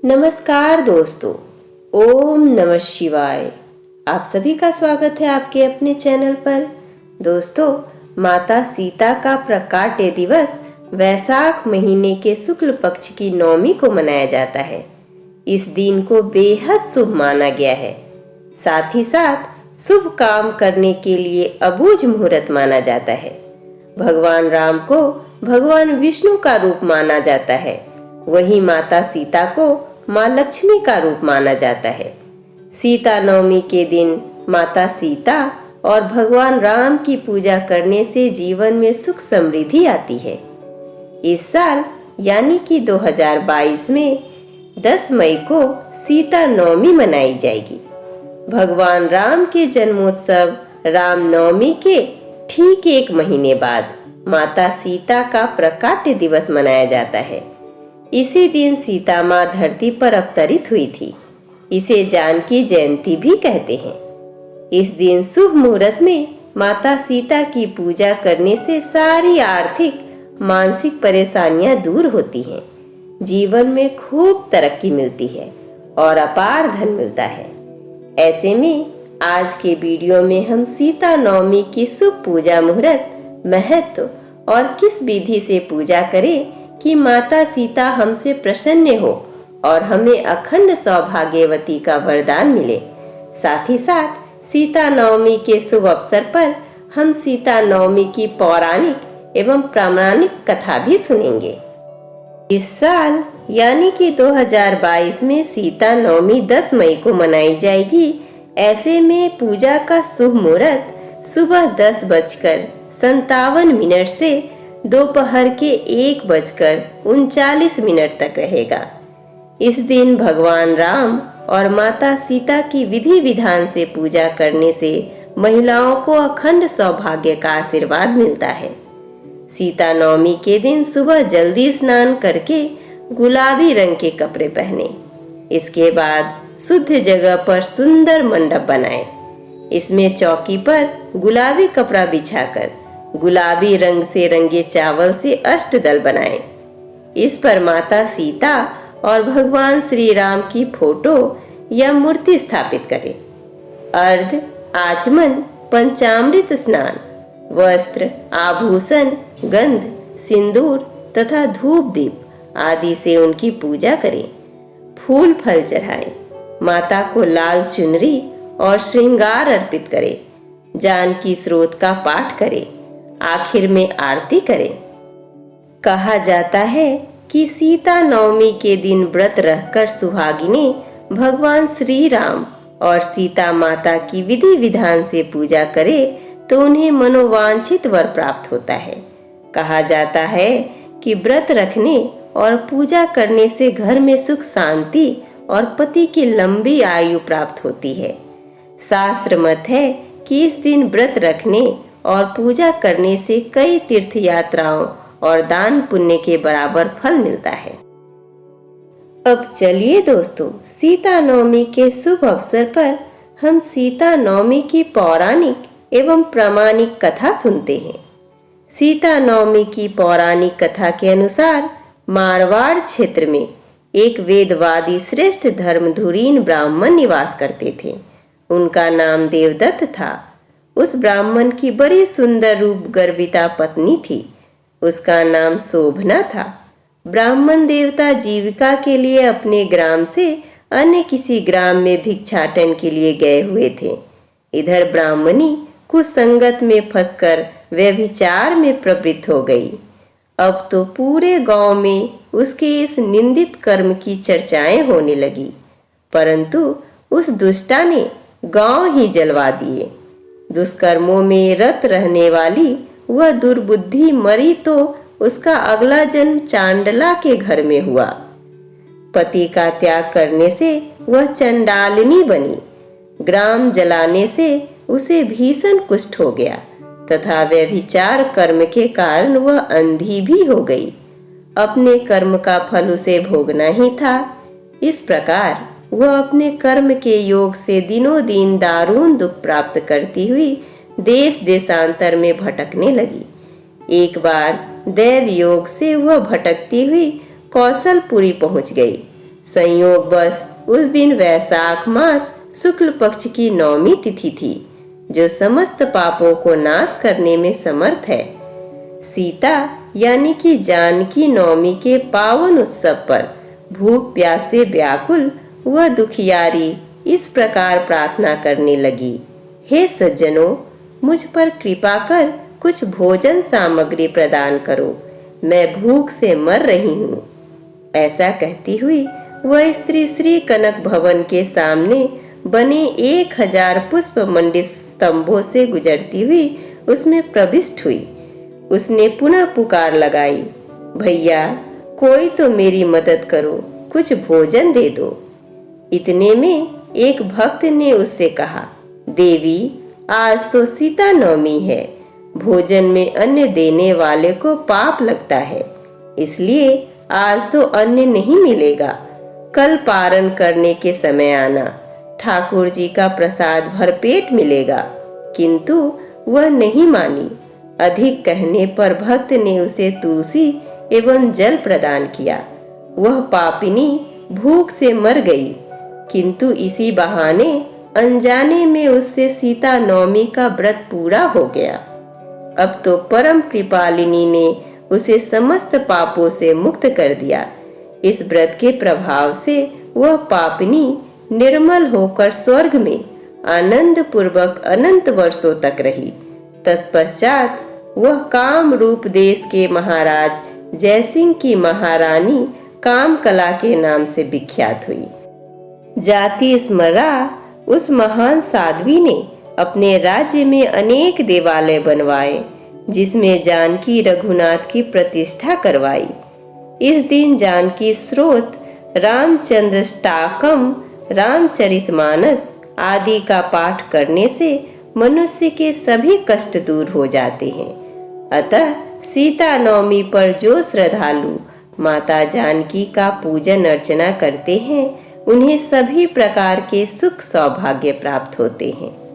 नमस्कार दोस्तों, ओम नमः शिवाय। आप सभी का स्वागत है आपके अपने चैनल पर। दोस्तों, माता सीता का प्रकाट्य दिवस वैशाख महीने के शुक्ल पक्ष की नवमी को मनाया जाता है। इस दिन को बेहद शुभ माना गया है। साथ ही साथ शुभ काम करने के लिए अबूझ मुहूर्त माना जाता है। भगवान राम को भगवान विष्णु का रूप माना जाता है, वहीं माता सीता को माँ लक्ष्मी का रूप माना जाता है। सीता नवमी के दिन माता सीता और भगवान राम की पूजा करने से जीवन में सुख समृद्धि आती है। इस साल यानी कि 2022 में 10 मई को सीता नवमी मनाई जाएगी। भगवान राम के जन्मोत्सव राम नवमी के ठीक 1 महीने बाद माता सीता का प्रकाट्य दिवस मनाया जाता है। इसी दिन सीता माँ धरती पर अवतरित हुई थी। इसे जानकी जयंती भी कहते हैं। इस दिन शुभ मुहूर्त में माता सीता की पूजा करने से सारी आर्थिक मानसिक परेशानियां दूर होती हैं, जीवन में खूब तरक्की मिलती है और अपार धन मिलता है। ऐसे में आज के वीडियो में हम सीता नवमी की शुभ पूजा मुहूर्त, महत्व और किस विधि से पूजा करें कि माता सीता हमसे प्रसन्न हो और हमें अखंड सौभाग्यवती का वरदान मिले। साथ ही साथ सीता नवमी के शुभ अवसर पर हम सीता नवमी की पौराणिक एवं प्रामाणिक कथा भी सुनेंगे। इस साल यानी कि 2022 में सीता नवमी 10 मई को मनाई जाएगी। ऐसे में पूजा का शुभ मुहूर्त सुबह 10:57 से दोपहर के 1:39 तक रहेगा। इस दिन भगवान राम और माता सीता की विधि विधान से पूजा करने से महिलाओं को अखंड सौभाग्य का आशीर्वाद मिलता है। सीता नवमी के दिन सुबह जल्दी स्नान करके गुलाबी रंग के कपड़े पहने। इसके बाद शुद्ध जगह पर सुंदर मंडप बनाएं। इसमें चौकी पर गुलाबी कपड़ा बिछाकर गुलाबी रंग से रंगे चावल से अष्टदल बनाएं। इस पर माता सीता और भगवान श्री राम की फोटो या मूर्ति स्थापित करें। अर्घ, आचमन, पंचामृत स्नान, वस्त्र, आभूषण, गंध, सिंदूर तथा धूप दीप आदि से उनकी पूजा करें। फूल फल चढ़ाएं। माता को लाल चुनरी और श्रृंगार अर्पित करें। जानकी स्रोत का पाठ करें। आखिर में आरती करें। कहा जाता है कि सीता नवमी के दिन व्रत रहकर सुहागिनी भगवान श्री राम और सीता माता की विधि विधान से पूजा करे तो उन्हें मनोवांछित वर प्राप्त होता है। कहा जाता है कि व्रत रखने और पूजा करने से घर में सुख शांति और पति की लंबी आयु प्राप्त होती है। शास्त्र मत है कि इस दिन व्रत रखने और पूजा करने से कई तीर्थ यात्राओं और दान पुण्य के बराबर फल मिलता है। अब चलिए दोस्तों, सीता नवमी के शुभ अवसर पर हम सीता नवमी की पौराणिक एवं प्रामाणिक कथा सुनते हैं। सीता नवमी की पौराणिक कथा के अनुसार मारवाड़ क्षेत्र में एक वेदवादी श्रेष्ठ धर्मधुरीन ब्राह्मण निवास करते थे। उनका नाम देवदत्त था। उस ब्राह्मण की बड़ी सुंदर रूप गर्विता पत्नी थी। उसका नाम शोभना था। ब्राह्मण देवता जीविका के लिए अपने ग्राम से अन्य किसी ग्राम में भिक्षाटन के लिए गए हुए थे। इधर ब्राह्मणी कुछ संगत में फंसकर व्यभिचार में प्रवृत्त हो गई। अब तो पूरे गांव में उसके इस निंदित कर्म की चर्चाएं होने लगी, परंतु उस दुष्टा ने गांव ही जलवा दिए। दुष्कर्मों में रत रहने वाली वह दुर्बुद्धि मरी तो उसका अगला जन्म चांडला के घर में हुआ। पति का त्याग करने से वह चंडालिनी बनी। ग्राम जलाने से उसे भीषण कुष्ठ हो गया तथा व्यभिचार कर्म के कारण वह अंधी भी हो गई। अपने कर्म का फल उसे भोगना ही था। इस प्रकार वह अपने कर्म के योग से दिनों दिन दारुण दुख प्राप्त करती हुई देश देशांतर में भटकने लगी। एक बार दैव योग से वह भटकती हुई कौशलपुरी पहुंच गई। संयोगवश उस दिन वैशाख मास शुक्ल पक्ष की नवमी तिथि थी, जो समस्त पापों को नाश करने में समर्थ है। सीता यानी कि जानकी नवमी के पावन उत्सव पर भूख प्यास से व्याकुल वह दुखियारी इस प्रकार प्रार्थना करने लगी, हे सज्जनों, मुझ पर कृपा कर कुछ भोजन सामग्री प्रदान करो, मैं भूख से मर रही हूँ। ऐसा कहती हुई वह स्त्री श्री कनक भवन के सामने बने 1000 पुष्प मंडित स्तंभों से गुजरती हुई उसमें प्रविष्ट हुई। उसने पुनः पुकार लगाई, भैया कोई तो मेरी मदद करो, कुछ भोजन दे दो। इतने में एक भक्त ने उससे कहा, देवी आज तो सीता नवमी है, भोजन में अन्न देने वाले को पाप लगता है, इसलिए आज तो अन्न नहीं मिलेगा, कल पारण करने के समय आना, ठाकुर जी का प्रसाद भरपेट मिलेगा। किंतु वह नहीं मानी। अधिक कहने पर भक्त ने उसे तुलसी एवं जल प्रदान किया। वह पापिनी भूख से मर गई, किंतु इसी बहाने अनजाने में उससे सीता नवमी का व्रत पूरा हो गया। अब तो परम कृपालिनी ने उसे समस्त पापों से मुक्त कर दिया। इस व्रत के प्रभाव से वह पापिनी निर्मल होकर स्वर्ग में आनंद पूर्वक अनंत वर्षों तक रही। तत्पश्चात वह काम रूप देश के महाराज जयसिंह की महारानी काम कला के नाम से विख्यात हुई। जाति स्मरा उस महान साध्वी ने अपने राज्य में अनेक देवालय बनवाए, जिसमें जानकी रघुनाथ की प्रतिष्ठा करवाई। इस दिन जानकी स्रोत, रामचंद्राष्टकम, रामचरितमानस आदि का पाठ करने से मनुष्य के सभी कष्ट दूर हो जाते हैं। अतः सीता नवमी पर जो श्रद्धालु माता जानकी का पूजन अर्चना करते हैं, उन्हें सभी प्रकार के सुख सौभाग्य प्राप्त होते हैं।